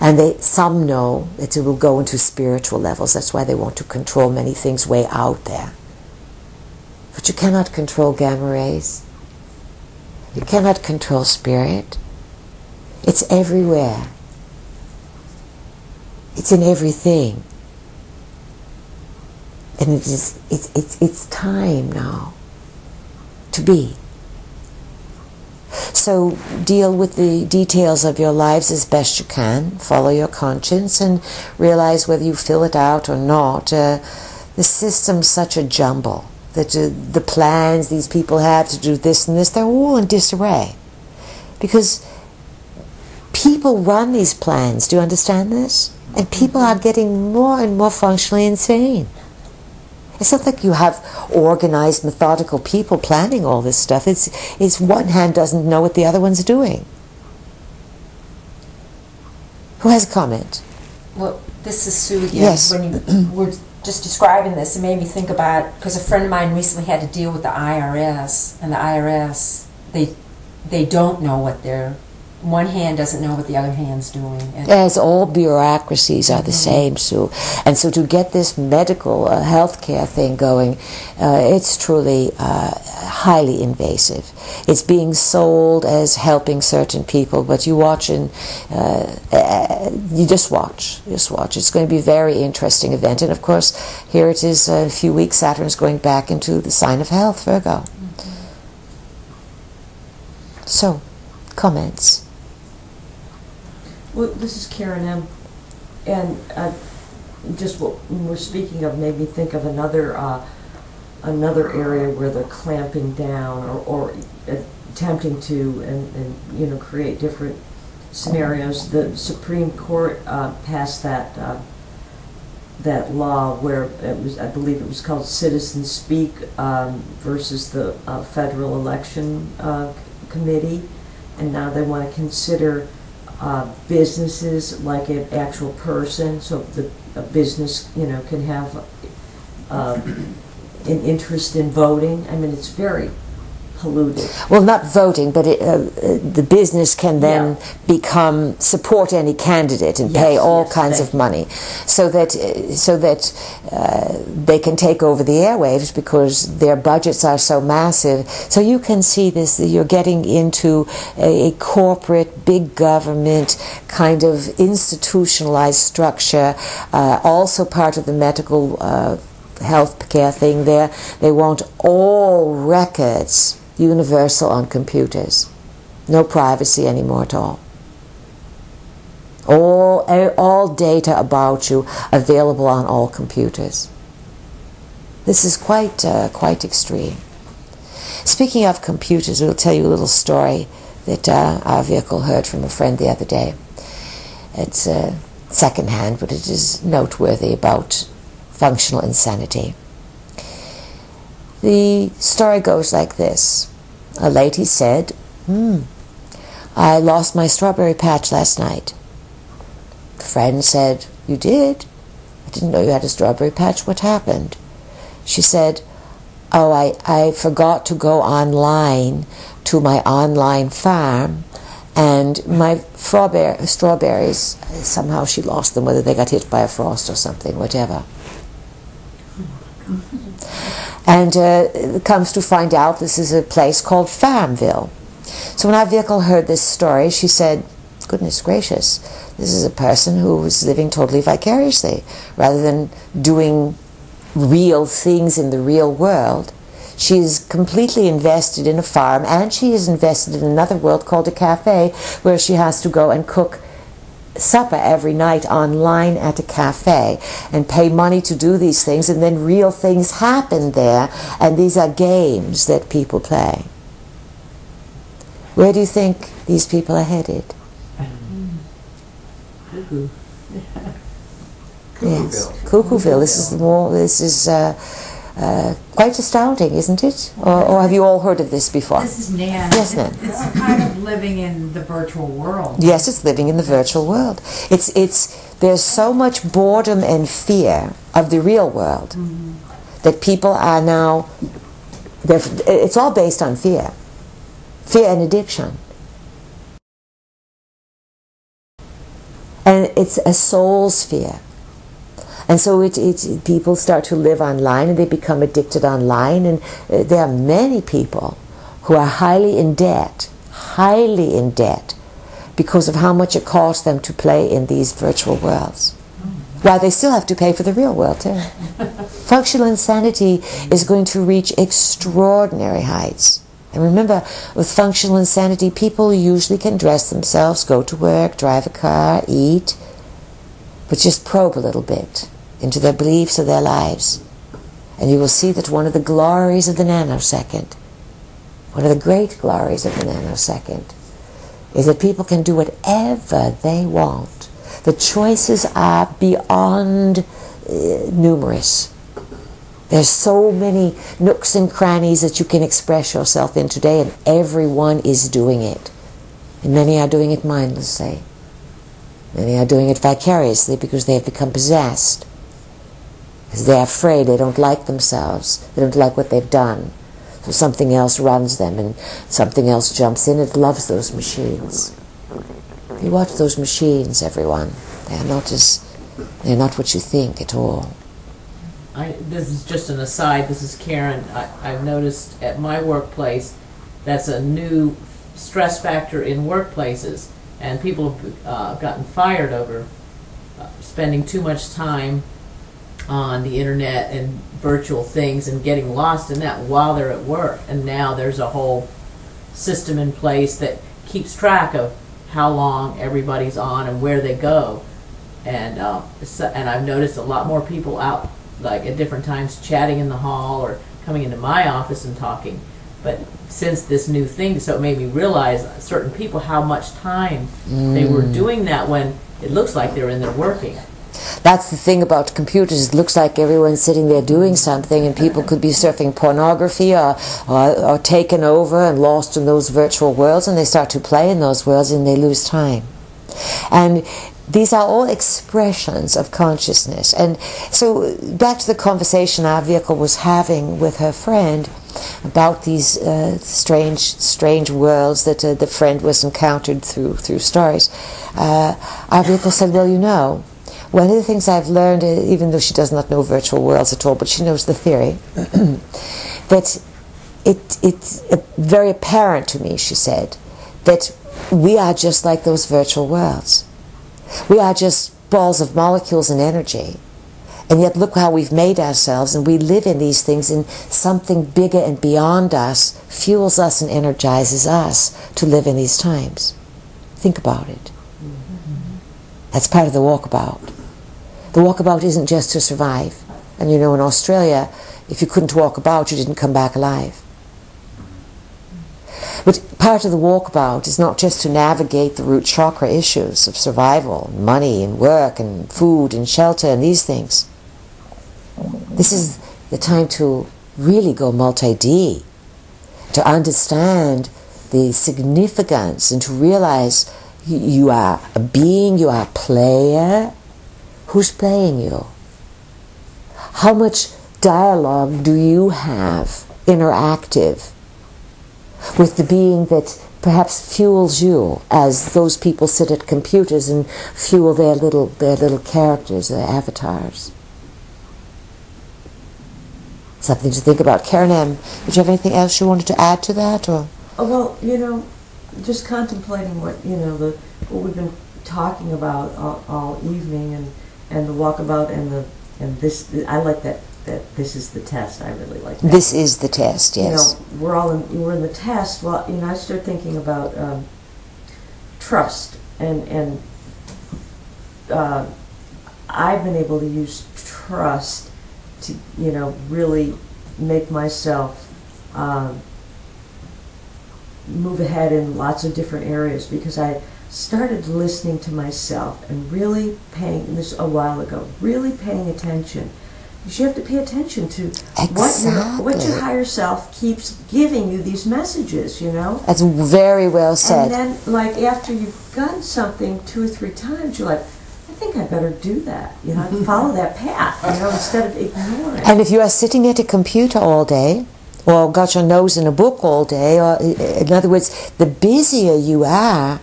And some know that it will go into spiritual levels. That's why they want to control many things way out there. But you cannot control gamma rays. You cannot control spirit. It's everywhere. It's in everything. And it's time now to be. So deal with the details of your lives as best you can. Follow your conscience and realize whether you fill it out or not. The system's such a jumble that the plans these people have to do this and this, they're all in disarray. Because people run these plans. Do you understand this? And people are getting more and more functionally insane. It's not like you have organized, methodical people planning all this stuff. It's one hand doesn't know what the other one's doing. Who has a comment? Well, this is Sue again. Yes. When you were just describing this, it made me think about, because a friend of mine recently had to deal with the IRS, and the IRS, they don't know what one hand doesn't know what the other hand's doing. As all bureaucracies are the same, Sue. And so to get this medical healthcare thing going, it's truly highly invasive. It's being sold as helping certain people, but you watch and you just watch. Just watch. It's going to be a very interesting event. And of course, here it is, a few weeks, Saturn's going back into the sign of health, Virgo. So, comments? Well, this is Karen M. And just what we're speaking of made me think of another area where they're clamping down or attempting to and create different scenarios. The Supreme Court passed that law where it was, I believe it was called Citizen Speak versus the Federal Election Committee, and now they want to consider businesses like an actual person, so a business, can have an interest in voting. I mean, it's very polluted. Well, not voting, but the business can then support any candidate and pay all kinds of money, so that they can take over the airwaves because their budgets are so massive. So you can see this, that you're getting into a corporate, big government kind of institutionalized structure, also part of the medical health care thing there. They want all records universal on computers. No privacy anymore at all. All data about you available on all computers. This is quite extreme. Speaking of computers, we'll tell you a little story that our vehicle heard from a friend the other day. It's secondhand, but it is noteworthy about functional insanity. The story goes like this. A lady said, I lost my strawberry patch last night. The friend said, you did? I didn't know you had a strawberry patch. What happened? She said, oh, I forgot to go online to my online farm, and my strawberries, somehow she lost them, whether they got hit by a frost or something, whatever. And comes to find out this is a place called Farmville. So when our vehicle heard this story, she said, goodness gracious, this is a person who is living totally vicariously. Rather than doing real things in the real world, she is completely invested in a farm, and she is invested in another world called a cafe, where she has to go and cook supper every night online at a cafe and pay money to do these things, and then real things happen there, and these are games that people play. Where do you think these people are headed? Cuckoo. Yes, Cuckooville. This is quite astounding, isn't it? Or have you all heard of this before? This is Nan. Yes, Nan. It's kind of living in the virtual world. Yes, it's living in the virtual world. There's so much boredom and fear of the real world that people are now. It's all based on fear and addiction. And it's a soul sphere. And so people start to live online and they become addicted online. And there are many people who are highly in debt, because of how much it costs them to play in these virtual worlds. While they still have to pay for the real world too. Functional insanity is going to reach extraordinary heights. And remember, with functional insanity, people usually can dress themselves, go to work, drive a car, eat, but just probe a little bit into their beliefs or their lives. And you will see that one of the glories of the nanosecond, one of the great glories of the nanosecond, is that people can do whatever they want. The choices are beyond numerous. There's so many nooks and crannies that you can express yourself in today, and everyone is doing it. And many are doing it mindlessly. Many are doing it vicariously because they have become possessed. Because they're afraid, they don't like themselves, they don't like what they've done. So something else runs them and something else jumps in. It loves those machines. You watch those machines, everyone. They're not what you think at all. This is just an aside. This is Karen. I've noticed at my workplace that's a new stress factor in workplaces, and people have gotten fired over spending too much time on the internet and virtual things and getting lost in that while they're at work. And now there's a whole system in place that keeps track of how long everybody's on and where they go. And I've noticed a lot more people out, like at different times, chatting in the hall or coming into my office and talking. But since this new thing, so it made me realize certain people how much time they were doing that when it looks like they're in there working. That's the thing about computers. It looks like everyone's sitting there doing something, and people could be surfing pornography or taken over and lost in those virtual worlds, and they start to play in those worlds and they lose time. And these are all expressions of consciousness. And so back to the conversation our vehicle was having with her friend about these strange worlds that the friend was encountered through stories. Our vehicle said, well, you know, one of the things I've learned, even though she does not know virtual worlds at all, but she knows the theory, that it's very apparent to me, she said, that we are just like those virtual worlds. We are just balls of molecules and energy. And yet look how we've made ourselves, and we live in these things, and something bigger and beyond us fuels us and energizes us to live in these times. Think about it. That's part of the walkabout. The walkabout isn't just to survive. And you know, in Australia, if you couldn't walk about, you didn't come back alive. But part of the walkabout is not just to navigate the root chakra issues of survival, money and work and food and shelter and these things. This is the time to really go multi-D, to understand the significance and to realize you are a being, you are a player. Who's playing you? How much dialogue do you have, interactive, with the being that perhaps fuels you, as those people sit at computers and fuel their little characters, their avatars? Something to think about. Karen M., did you have anything else you wanted to add to that, or? Oh, well, you know, just contemplating what what we've been talking about all evening, and the walkabout, and this. I like that this is the test. I really like that. This is the test. Yes. You know, we're in the test. Well, you know, I start thinking about trust, and I've been able to use trust to really make myself move ahead in lots of different areas, because I started listening to myself and really paying, this a while ago, really paying attention. Because you have to pay attention to what your higher self keeps giving you, these messages, That's very well said. And then, like, after you've done something 2 or 3 times, you're like, I think I better do that, follow that path, instead of ignoring. And if you are sitting at a computer all day, or got your nose in a book all day, or in other words, the busier you are,